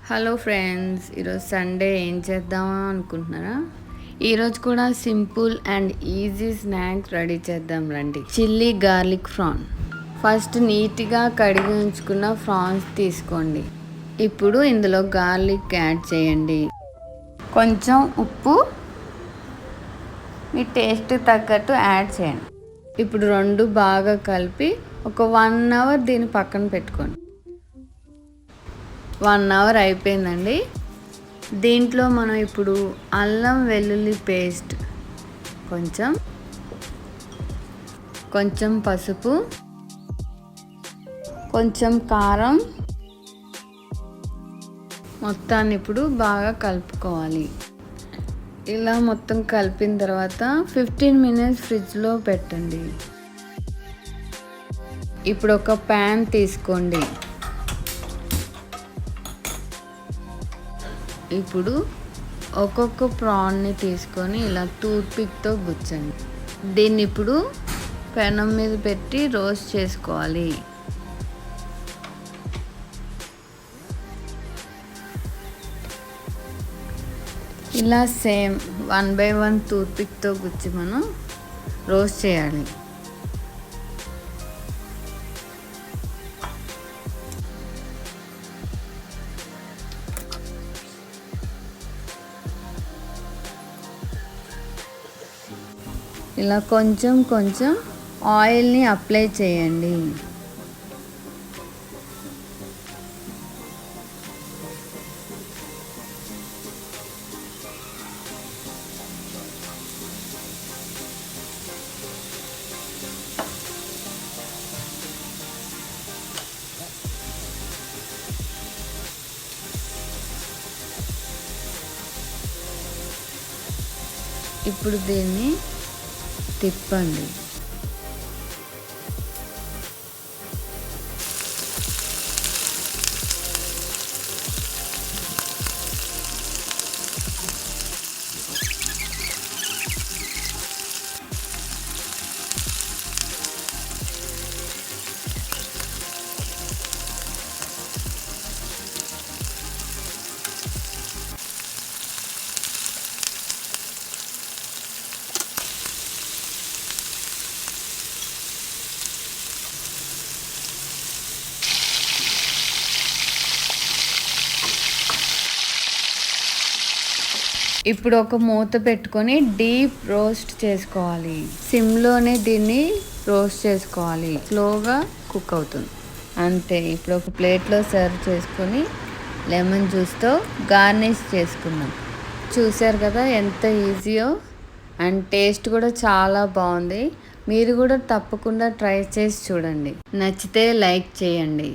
Hello friends, ఈరోజు Sunday ఏం చేద్దామా అనుకుంటున్నారా? ఈరోజు కూడా simple and easy snacks ready చేద్దాం రండి. Chilli garlic PRAN. ఫస్ట్ నీట్గా కడిగి ఉంచుకున్న ప్రాన్స్ తీసుకోండి. ఇప్పుడు ఇందులో గార్లిక్ యాడ్ చేయండి. కొంచెం ఉప్పు మీ టేస్ట్ తగ్గట్టు యాడ్ చేయండి. ఇప్పుడు రెండు బాగా కలిపి ఒక 1 అవర్ దీన్ని పక్కన పెట్టుకోండి. 1 అవర్ అయిపోయిందండి. దీంట్లో మనం ఇప్పుడు అల్లం వెల్లుల్లి పేస్ట్, కొంచెం పసుపు, కొంచెం కారం, మొత్తాన్ని ఇప్పుడు బాగా కలుపుకోవాలి. ఇలా మొత్తం కలిపిన తర్వాత 15 మినిట్స్ ఫ్రిడ్జ్లో పెట్టండి. ఇప్పుడు ఒక ప్యాన్ తీసుకోండి. ఇప్పుడు ఒక్కొక్క ప్రాన్ని తీసుకొని ఇలా టూత్పిక్తో గుచ్చండి. దీన్ని ఇప్పుడు పెనం మీద పెట్టి రోస్ట్ చేసుకోవాలి. ఇలా సేమ్ 1 by 1 టూత్పిక్తో గుచ్చి మనం రోస్ట్ చేయాలి. ఇలా కొంచెం ఆయిల్ని అప్లై చేయండి. ఇప్పుడు దీన్ని తిప్పండి. ఇప్పుడు ఒక మూత పెట్టుకొని డీప్ రోస్ట్ చేసుకోవాలి. సిమ్లోనే దీన్ని రోస్ట్ చేసుకోవాలి. స్లోగా కుక్ అవుతుంది. అంతే. ఇప్పుడు ఒక ప్లేట్లో సర్వ్ చేసుకొని లెమన్ జ్యూస్తో గార్నిష్ చేసుకుందాం. చూశారు కదా ఎంత ఈజీయో, అండ్ టేస్ట్ కూడా చాలా బాగుంది. మీరు కూడా తప్పకుండా ట్రై చేసి చూడండి. నచ్చితే లైక్ చేయండి.